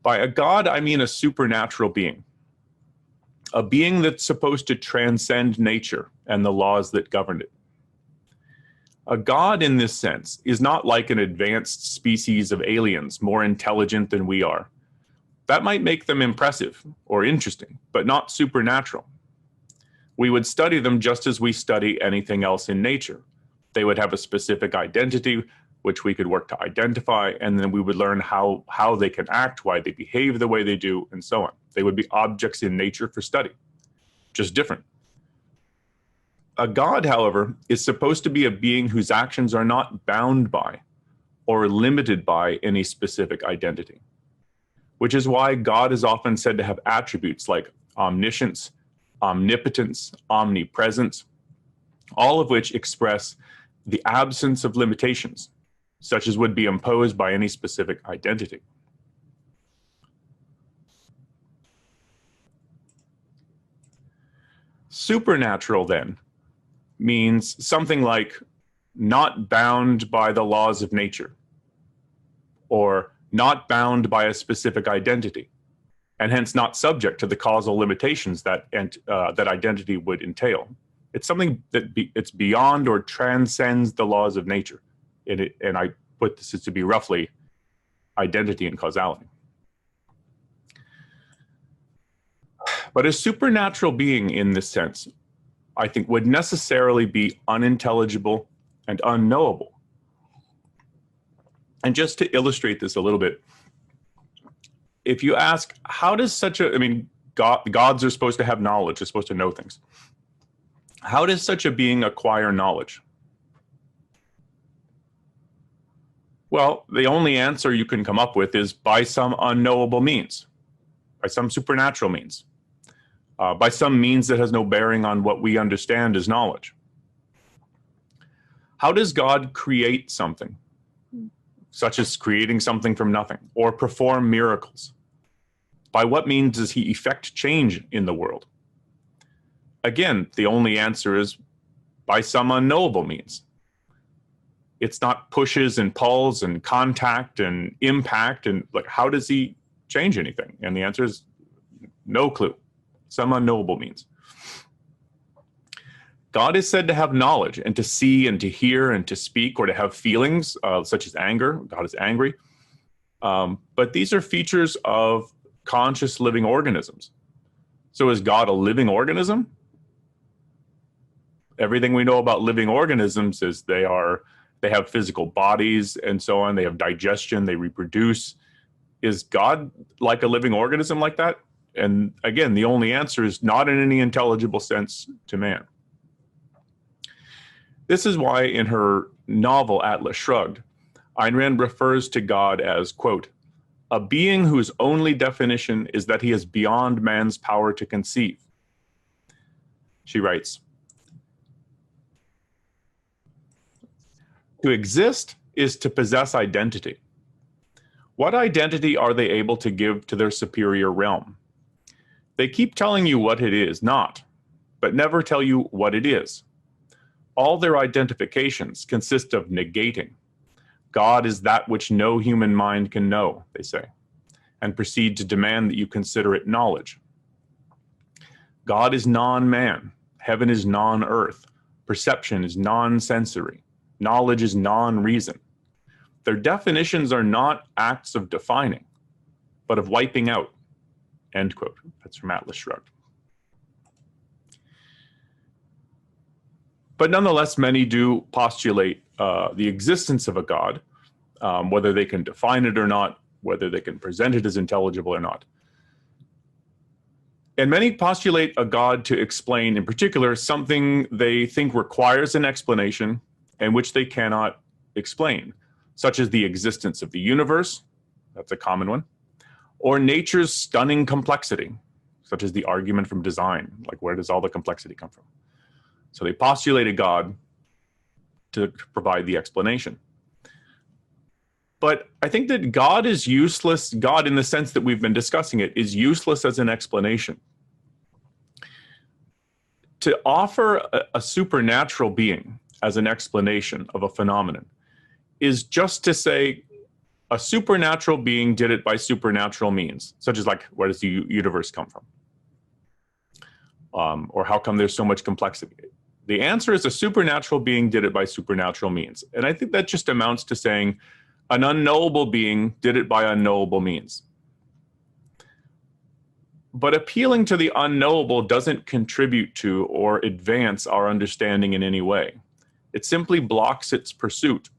By a God, I mean a supernatural being, a being that's supposed to transcend nature and the laws that govern it. A God in this sense is not like an advanced species of aliens, more intelligent than we are. That might make them impressive or interesting, but not supernatural. We would study them just as we study anything else in nature. They would have a specific identity, which we could work to identify, and then we would learn how they can act, why they behave the way they do, and so on. They would be objects in nature for study, just different. A God, however, is supposed to be a being whose actions are not bound by or limited by any specific identity, which is why God is often said to have attributes like omniscience, omnipotence, omnipresence, all of which express the absence of limitations, such as would be imposed by any specific identity. Supernatural, then, means something like not bound by the laws of nature, or not bound by a specific identity, and hence not subject to the causal limitations that identity would entail. It's something that it's beyond or transcends the laws of nature. And I put this to be roughly identity and causality. But a supernatural being in this sense, I think, would necessarily be unintelligible and unknowable. And just to illustrate this a little bit, if you ask, how does gods are supposed to have knowledge, they're supposed to know things. How does such a being acquire knowledge? Well, the only answer you can come up with is by some unknowable means, by some supernatural means, by some means that has no bearing on what we understand as knowledge. How does God create something, such as creating something from nothing, or perform miracles? By what means does he effect change in the world? Again, the only answer is by some unknowable means. It's not pushes and pulls and contact and impact and like, how does he change anything? And the answer is no clue. Some unknowable means. God is said to have knowledge and to see and to hear and to speak or to have feelings such as anger. God is angry. But these are features of conscious living organisms. So is God a living organism? Everything we know about living organisms is they have physical bodies and so on. They have digestion, they reproduce. Is God like a living organism like that? And again, the only answer is not in any intelligible sense to man. This is why in her novel Atlas Shrugged, Ayn Rand refers to God as, quote, a being whose only definition is that he is beyond man's power to conceive. She writes, to exist is to possess identity. What identity are they able to give to their superior realm? They keep telling you what it is not, but never tell you what it is. All their identifications consist of negating. God is that which no human mind can know, they say, and proceed to demand that you consider it knowledge. God is non-man. Heaven is non-earth. Perception is non-sensory. Knowledge is non-reason. Their definitions are not acts of defining, but of wiping out. End quote. That's from Atlas Shrugged. But nonetheless, many do postulate the existence of a God, whether they can define it or not, whether they can present it as intelligible or not. And many postulate a God to explain, in particular, something they think requires an explanation and which they cannot explain, such as the existence of the universe, that's a common one, or nature's stunning complexity, such as the argument from design, like where does all the complexity come from? So they postulate a God to provide the explanation. But I think that God is useless, God in the sense that we've been discussing it, is useless as an explanation. To offer a supernatural being as an explanation of a phenomenon is just to say a supernatural being did it by supernatural means, such as like, where does the universe come from? Or how come there's so much complexity? The answer is a supernatural being did it by supernatural means. And I think that just amounts to saying an unknowable being did it by unknowable means. But appealing to the unknowable doesn't contribute to or advance our understanding in any way. It simply blocks its pursuit.